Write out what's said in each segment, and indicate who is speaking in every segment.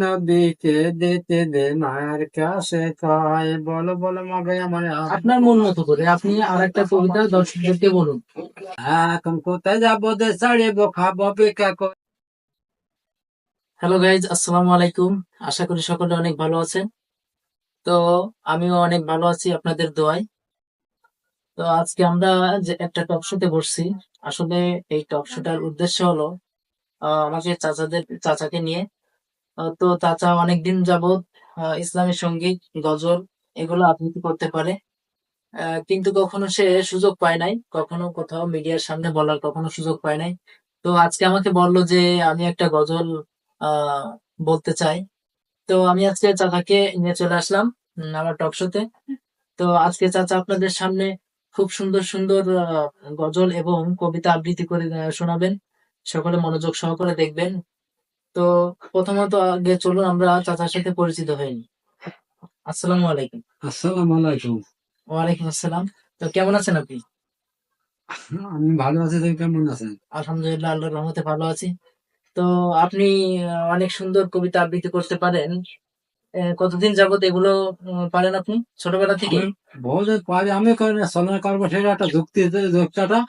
Speaker 1: নবীকে দিতে দে মায়ের কাছে কয় বলো বলো মাগে আমার
Speaker 2: আপনার মন মতো করে আপনি আর একটা কবিতা দর্শকদেরকে বলুন।
Speaker 1: এখন কোথায় যাবো দে ছাড়িব খাবো ভিক্ষা করে।
Speaker 2: হ্যালো গাইজ, আসসালামু আলাইকুম। আশা করি সকলে অনেক ভালো আছেন। তো আমিও অনেক ভালো আছি আপনাদের দোয়ায়। তো আজকে আমরা যে একটা টক শোতে বসছি, আসলে এই টক শোটার উদ্দেশ্য হলো আমাকে চাচাকে নিয়ে। তো চাচা অনেকদিন যাবৎ ইসলামী সঙ্গীত, গজল এগুলো আবৃত্তি করতে পারে। কিন্তু কখনো সে সুযোগ পায় নাই, কখনো কোথাও মিডিয়ার সামনে বলার কখনো সুযোগ পায় নাই। তো আজকে আমাকে বললো যে আমি একটা গজল আহ বলতে চাই। তো আমি আজকে চাচাকে নিয়ে চলে আসলাম আমার টক শোতে। তো আজকে চাচা আপনাদের সামনে খুব সুন্দর সুন্দর গজল এবং কবিতা আবৃত্তি করে শোনাবেন। সকলে মনোযোগ সহকারে দেখবেন। তো প্রথমত আগে চলুন আমরা চাচার সাথে পরিচিত হই। আসসালামু আলাইকুম।
Speaker 1: আসসালামু আলাইকুম।
Speaker 2: ওয়ালাইকুম আসসালাম। তো কেমন আছেন আপনি?
Speaker 1: আমি ভালো আছি, তুমি কেমন আছেন?
Speaker 2: আলহামদুলিল্লাহ, আল্লাহর রহমতে ভালো আছি। তো আপনি অনেক সুন্দর কবিতা আবৃত্তি করতে পারেন। কতদিন যাবত এগুলো পারেন আপনি ছোটবেলা থেকে?
Speaker 1: আমি বহুত পারি, আমি চলনা করবো সেটা একটা যুক্তিটা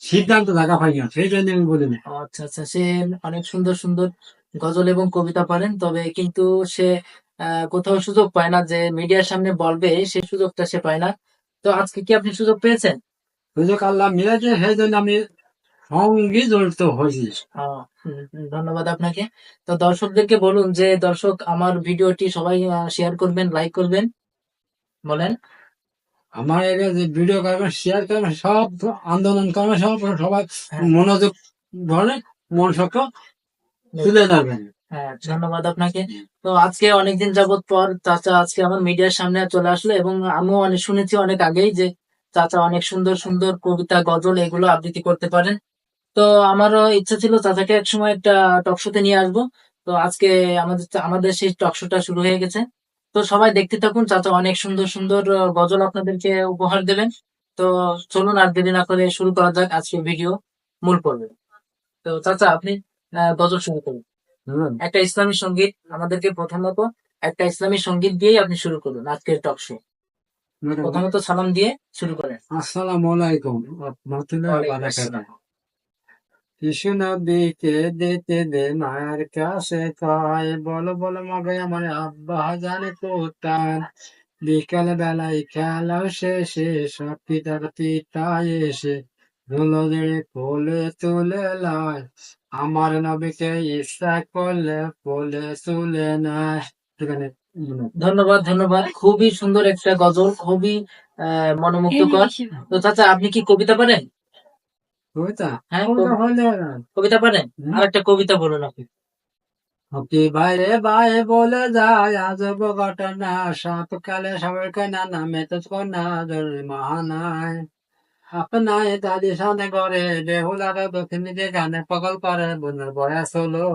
Speaker 1: সিদ্ধান্ত দেখা পাই না, সেই জন্য আমি বলি না।
Speaker 2: ও আচ্ছা আচ্ছা, সে অনেক সুন্দর সুন্দর গজল এবং কবিতা পারেন, তবে কিন্তু সে কোথাও সুযোগ পায় না যে মিডিয়ার সামনে বলবে, সেই সুযোগটা সে পায় না। তো আজকে কি আপনি সুযোগ পেয়েছেন?
Speaker 1: সুযোগ আল্লাহ মিলেছে, সেই জন্য আমি সঙ্গী জড়িত হয়েছি।
Speaker 2: ধন্যবাদ আপনাকে। তো দর্শকদেরকে বলুন যে দর্শক আমার ভিডিওটি সবাই শেয়ার করবেন, লাইক করবেন, বলেন।
Speaker 1: আমার এলাকায় যে ভিডিও করবেন, শেয়ার করবেন, সব আন্দোলন করবেন, সবাই
Speaker 2: হ্যাঁ,
Speaker 1: মনোযোগ ধরে মন শক্ত তুলে ধরবেন।
Speaker 2: হ্যাঁ, ধন্যবাদ আপনাকে। তো আজকে অনেকদিন যাবত পর চাচা আজকে আমার মিডিয়ার সামনে চলে আসলো, এবং আমিও অনেক শুনেছি অনেক আগেই যে চাচা অনেক সুন্দর সুন্দর কবিতা, গজল এগুলো আবৃত্তি করতে পারেন। তো আমারও ইচ্ছা ছিল চাচাকে একসময় একটা টক শোতে নিয়ে আসবো। তো আজকে আমাদের সেই টক শোটা শুরু হয়ে গেছে। তো সবাই দেখতে থাকুন, চাচা অনেক সুন্দর সুন্দর গজল আপনাদেরকে উপহার দেবেন। তো চলুন আর দেরি না করে শুরু করা যাক আজকের ভিডিও, মূল পর্বে। তো চাচা আপনি গজল শুরু করুন।
Speaker 1: বুঝলেন?
Speaker 2: একটা ইসলামী সঙ্গীত আমাদেরকে প্রথমত, একটা ইসলামী সঙ্গীত দিয়েই আপনি শুরু করুন আজকের টক শো। প্রথমত সালাম দিয়ে শুরু করেন।
Speaker 1: আসসালামু আলাইকুম রহমতুল্লাহি ওয়া
Speaker 2: ওয়ালাইকুম আসসালাম।
Speaker 1: বারাকাতুহু। শিশু নবীকে দিতে দে মায়ের কাছে কয় বলো বলো মাগে আমার আব্বা জানে কোথায়। বিকাল বেলায় খেলা শেষে সব পিতার পিতায় এসে ধুলো জড়ে কোলে তুলে লয়। আমার নবীকে ইচ্ছা করলে কোলে তুলে নেয়। এখানে
Speaker 2: ধন্যবাদ ধন্যবাদ, খুবই সুন্দর একটা গজল, খুবই মনোমুগ্ধকর। তো চাচা আপনি কি কবিতা পারেন?
Speaker 1: কবিতা,
Speaker 2: হ্যাঁ,
Speaker 1: কবিতা হলে
Speaker 2: কবিতা পারেন? আর একটা কবিতা বলুন আপনি।
Speaker 1: হকি ভাইরে ভাই বলে যায় আজব ঘটনা, সবকালে সবাইকে নানা মেতেজ কন্যা মহানায় আপনায় দাদি সামনে করে বেহুলারে দক্ষিণ দিকে গানে পাগল করে বোনের বয়স হলো।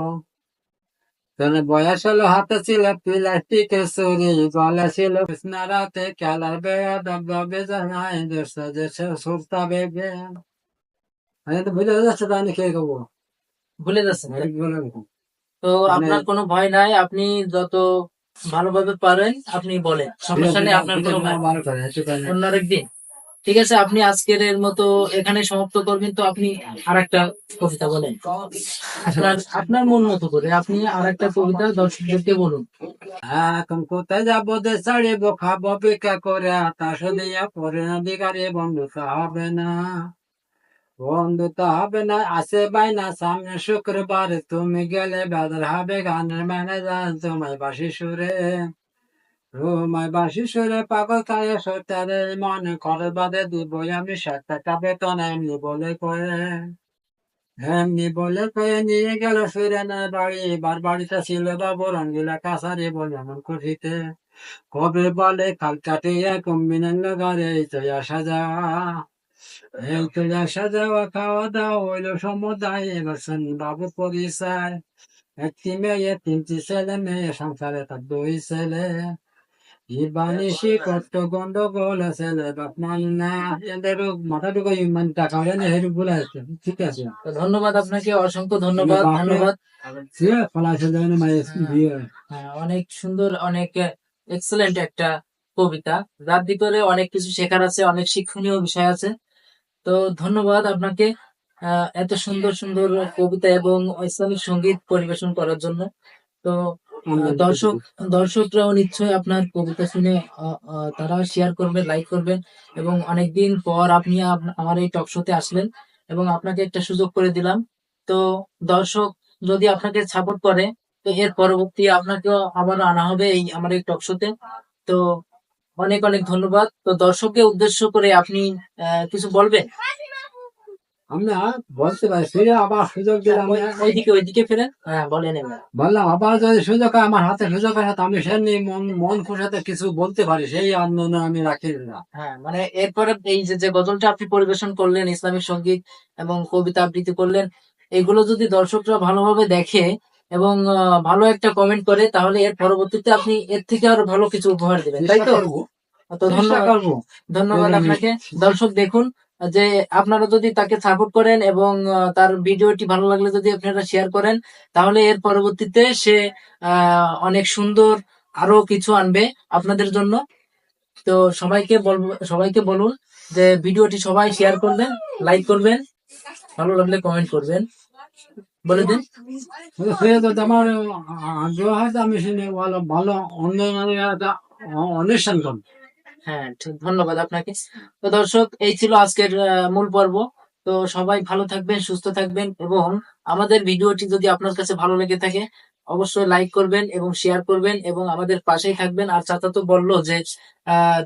Speaker 1: তোর বয়স হলো, হাতে ছিল প্লাস্টিকের ছুরি, গলা ছিল কৃষ্ণা রাতে খেলার বেড়া দবদবে জানায় দেশে দেশে সুরতা বেগে। আমি তো বুঝে যাচ্ছে তাই না, খেয়ে খাবো
Speaker 2: ভুলে যাচ্ছেন তাই?
Speaker 1: বলে
Speaker 2: তো
Speaker 1: মানে
Speaker 2: আপনার কোনো ভয় নাই, আপনি যত ভালোভাবে পারেন আপনি বলেন, সমস্যা নেই, আপনার কোনো ভয়।
Speaker 1: বার করে একটু
Speaker 2: অন্য আরেকদিন। ঠিক আছে, আপনি আজকের এর মতো এখানে সমাপ্ত করবেন। তো আপনি আর একটা কবিতা বলেন, আপনার আপনার মন মতো করে আপনি আর একটা কবিতা দর্শকদেরকে বলুন।
Speaker 1: এখন কোথায় যাবো দে ছাড়িব খাবো ভিক্ষা করে, আতাশ দিয়া পরে অধিকারী বন্ধুতা হবে না। বন্ধুতা হবে না আসে বাইনা সামনে শুক্রবার, তুমি গেলে বেদর হবে গানের ম্যানেজার তোমায় বাসি সুরে। রুমায় বাসি সুরে পাগল খায় সত্যারে মনে খরচ বাদে দিব আমি 7 টাকা বেতন এমনি বলে কয়ে। এমনি বলে কয়ে নিয়ে গেল সুরেনের বাড়ি, এবার বাড়িতে ছিল বাবু রঙ্গিলা কাছারি বলে এমন খুশিতে কবে বলে খাল কাটিয়া কম্বিনান্য ঘরে এই তো আসা যাওয়া। এই তো আসা যাওয়া খাওয়া দাওয়া হইল সমুদায়, এবার শুনি বাবু পরিচয়। একটি মেয়ে 3টি ছেলে মেয়ে, সংসারে তার 2 ছেলে। জীবানিসি কত গন্ডগোল ছেলে বাপ মানে না এদের মাথাটুকু মানে টাকা হলে না হেরু বলে আছে ঠিক আছে
Speaker 2: তো ধন্যবাদ আপনাকে, অসংখ্য
Speaker 1: আমি
Speaker 2: ধন্যবাদ,
Speaker 1: বাপরে
Speaker 2: ধন্যবাদ।
Speaker 1: সে ফলাইছে দেয় না মায়ের
Speaker 2: হ্যাঁ,
Speaker 1: বিয়ে
Speaker 2: হ্যাঁ, অনেক সুন্দর, অনেক এক্সেলেন্ট একটা কবিতা, যার ভিতরে অনেক কিছু শেখার আছে, অনেক শিক্ষণীয় বিষয় আছে। তো ধন্যবাদ আপনাকে এত সুন্দর সুন্দর কবিতা এবং ইসলামিক সঙ্গীত পরিবেশন করার জন্য। তো
Speaker 1: আনন্দ
Speaker 2: দর্শক
Speaker 1: করতে
Speaker 2: দর্শকরাও নিশ্চয়ই আপনার কবিতা শুনে তারা শেয়ার করবেন, লাইক করবেন। এবং অনেকদিন পর আপনি আমার এই টক শোতে আসলেন এবং আপনাকে একটা সুযোগ করে দিলাম। তো দর্শক যদি আপনাকে সাপোর্ট করে, তো এর পরবর্তী আপনাকেও আবার আনা হবে এই আমার এই টক শোতে। তো অনেক অনেক ধন্যবাদ। তো দর্শককে উদ্দেশ্য করে আপনি কিছু বলবেন?
Speaker 1: আমরা বলতে পারি ফিরে আবার সুযোগ দিলে আমি
Speaker 2: ওইদিকে ওইদিকে ফেরেন, হ্যাঁ বলেন এবার।
Speaker 1: বললাম আবার যদি সুযোগ হয় আমার হাতে সুযোগ হয় তো আমি সে নিয়ে মন মন খুশাতে কিছু বলতে পারি সেই আনন্দ আমি রাখি না
Speaker 2: হ্যাঁ, মানে এরপরে এই যে যে গজলটা আপনি পরিবেশন করলেন, ইসলামিক সঙ্গীত এবং কবিতা আবৃত্তি করলেন, এগুলো যদি দর্শকরা ভালোভাবে দেখে এবং ভালো একটা কমেন্ট করে, তাহলে এর পরবর্তীতে আপনি এর থেকে আরো ভালো কিছু উপহার দিবেন, তাই
Speaker 1: চেষ্টা
Speaker 2: তো?
Speaker 1: করবো
Speaker 2: তো
Speaker 1: চেষ্টা
Speaker 2: ধন্যবাদ,
Speaker 1: করবো
Speaker 2: ধন্যবাদ
Speaker 1: যদি আমি
Speaker 2: আপনাকে। দর্শক দেখুন যে আপনারা যদি তাকে সাপোর্ট করেন এবং তার ভিডিওটি ভালো লাগলে যদি আপনারা শেয়ার করেন, তাহলে এর পরবর্তীতে সে অনেক সুন্দর আরো কিছু আনবে আপনাদের জন্য। তো সবাইকে বলুন যে ভিডিওটি সবাই শেয়ার করবেন, লাইক করবেন, ভালো লাগলে কমেন্ট করবেন, বলে দিন।
Speaker 1: সে তো আমার আগ্রহ হয় তো আমি শুনে ভালো ভালো অন্য একটা অনুষ্ঠান করবো
Speaker 2: হ্যাঁ, ঠিক, ধন্যবাদ আপনাকে। তো দর্শক, এই ছিল আজকের মূল পর্ব। তো সবাই ভালো থাকবেন, সুস্থ থাকবেন এবং আমাদের ভিডিওটি যদি আপনার কাছে ভালো লেগে থাকে, অবশ্যই লাইক করবেন এবং শেয়ার করবেন এবং আমাদের পাশেই থাকবেন। আর চাচা তো বললো যে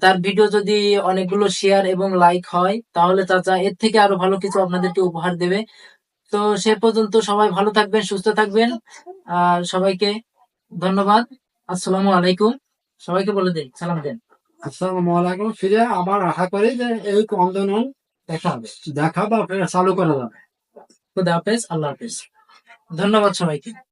Speaker 2: তার ভিডিও যদি অনেকগুলো শেয়ার এবং লাইক হয়, তাহলে চাচা এর থেকে আরো ভালো কিছু আপনাদেরকে উপহার দেবে। তো সে পর্যন্ত সবাই ভালো থাকবেন, সুস্থ থাকবেন। আর সবাইকে ধন্যবাদ। আসসালামু আলাইকুম। সবাইকে বলে দিন, সালাম দেন।
Speaker 1: আসসালামু আলাইকুম ফিরে আবার আশা করি যে এই আন্দোলন
Speaker 2: দেখা হবে।
Speaker 1: দেখা বা ফের চালু করা যাবে
Speaker 2: খুদা হাফেজ, আল্লাহ হাফেজ। ধন্যবাদ সবাইকে।